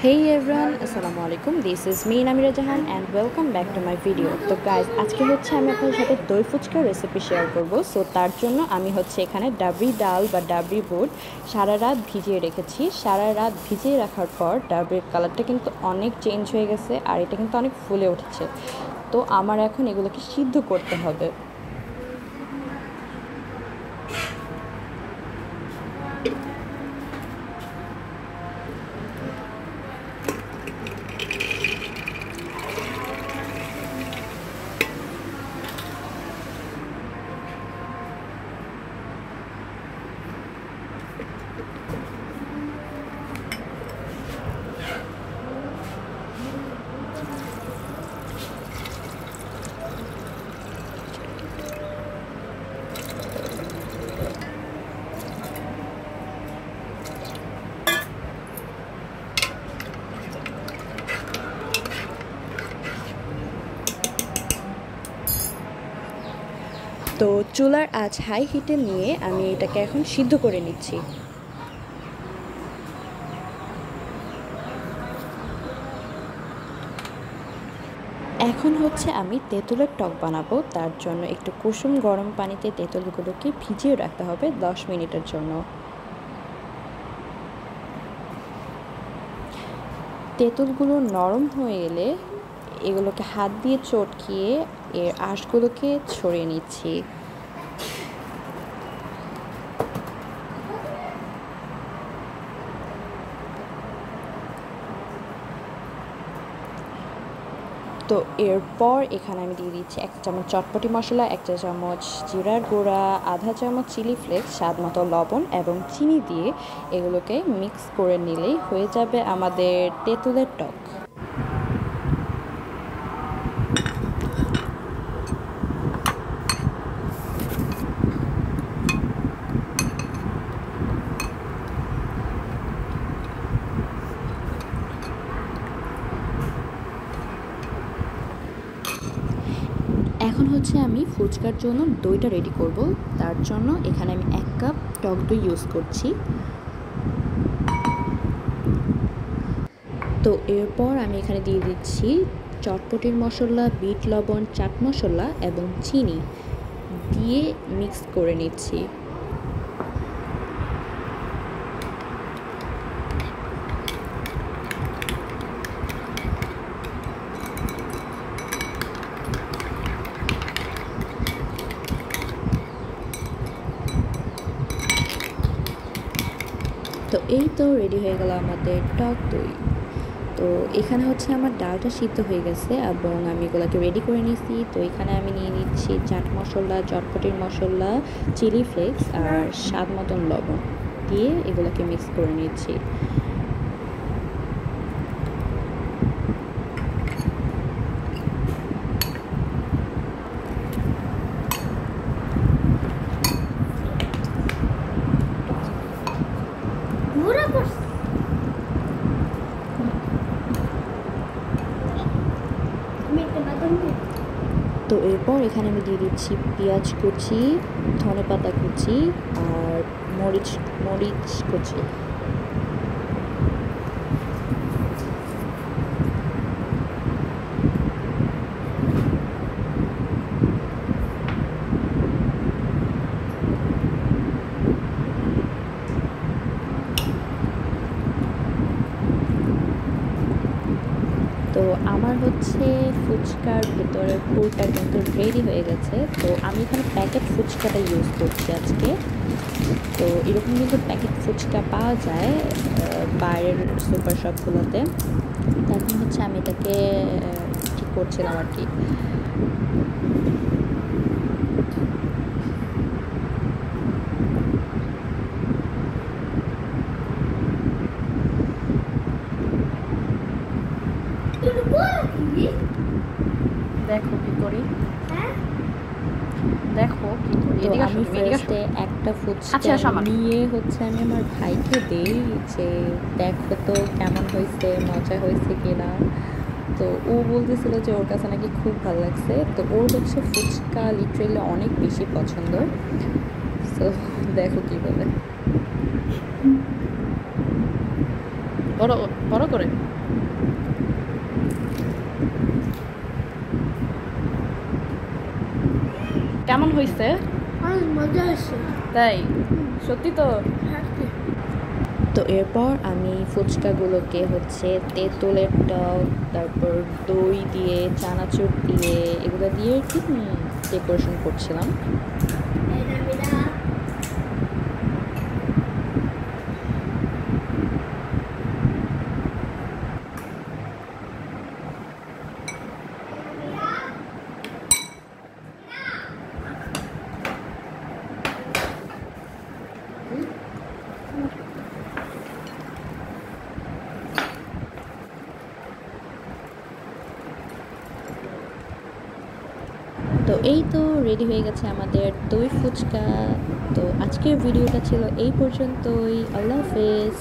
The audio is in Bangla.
Hey everyone, আসসালামু আলাইকুম। This is me Namira Jahan and welcome back to my video. তো গাইজ আজকে হচ্ছে আমি আপনাদের সাথে দই ফুচকা রেসিপি শেয়ার করব। সো তার জন্য আমি হচ্ছে এখানে ডাবরি ডাল বা ডাবরি বুট সারা রাত ভিজিয়ে রেখেছি। সারা রাত ভিজিয়ে রাখার পর ডাবরির কালারটা কিন্তু অনেক চেঞ্জ হয়ে গেছে আর এটা কিন্তু অনেক ফুলে উঠেছে। তো আমার এখন এগুলোকে সিদ্ধ করতে হবে। তো চুলার আঁচ হাই হিটে নিয়ে আমি এটাকে এখন সিদ্ধ করে নিচ্ছি। এখন হচ্ছে আমি তেঁতুলের টক বানাবো। তার জন্য একটু কুসুম গরম পানিতে তেঁতুলগুলোকে ভিজিয়ে রাখতে হবে 10 মিনিটের জন্য। তেঁতুলগুলো নরম হয়ে এলে এগুলোকে হাত দিয়ে চটকিয়ে এর আঁশগুলোকে ছড়িয়ে নিচ্ছি। তো এরপর এখানে আমি দিয়ে দিচ্ছি 1 চামচ চটপটি মশলা, 1 চা চামচ জিরার গুঁড়া, আধা চামচ চিলি ফ্লেক্স, স্বাদ মতো লবণ এবং চিনি দিয়ে এগুলোকে মিক্স করে নিলেই হয়ে যাবে আমাদের তেঁতুলের টক। এখন হচ্ছে আমি ফুচকার জন্য দইটা রেডি করব। তার জন্য এখানে আমি 1 কাপ টক দই ইউজ করছি। তো এরপর আমি এখানে দিয়ে দিচ্ছি চটপটির মশলা, বিট লবণ, চাট মশলা এবং চিনি দিয়ে মিক্স করে নিচ্ছি। তো এই তো রেডি হয়ে গেল আমাদের টক দই। তো এখানে হচ্ছে আমার ডালটা সিদ্ধ হয়ে গেছে এবং আমি এগুলোকে রেডি করে নিয়েছি। তো এখানে আমি নিয়ে নিচ্ছি চাট মশলা, চটপটির মশলা, চিলি ফ্লেক্স আর স্বাদ মতন লবণ দিয়ে এগুলোকে মিক্স করে নিচ্ছি। তো এরপর এখানে আমি দিয়ে দিচ্ছি পেঁয়াজ কুচি, ধনেপাতা কুচি আর মরিচ কুচি। তো আমার হচ্ছে ফুচকার ভেতরের পুরটা কিন্তু রেডি হয়ে গেছে। তো আমি এখানে প্যাকেট ফুচকাটা ইউজ করছি আজকে। তো এরকম কিন্তু প্যাকেট ফুচকা পাওয়া যায় বাইরের সুপার শপগুলোতে। এখন হচ্ছে আমি এটাকে ঠিক করছিলাম আর কি। দেখো কি করি, দেখো কি করি। তো আমি ফার্স্টে একটা ফুচকা নিয়ে হচ্ছে আমি আমার ভাইকে দেই যে দেখো তো কেমন হয়েছে, মজা হয়েছে কিনা। তো ও বলতেছিল যে ওর কাছে নাকি খুব ভালো লাগছে। তো ওর হচ্ছে ফুচকা লিটারেলি অনেক বেশি পছন্দ। সো দেখো কি বলে। বড় বড় করে। কেমন হয়েছে? অনেক মজা আসছে। তাই সত্যি তো? হ্যাঁ। তো এরপর আমি ফুচকাগুলোকে হচ্ছে তেঁতুলের টক, তারপর দই দিয়ে, চানাচুর দিয়ে, এগুলো দিয়ে আর কি ডেকোরেশন করছিলাম। তো এই তো রেডি হয়ে গেছে আমাদের দই ফুচকা। তো আজকের ভিডিওটা ছিল এই পর্যন্তই। আল্লাহ হাফেজ।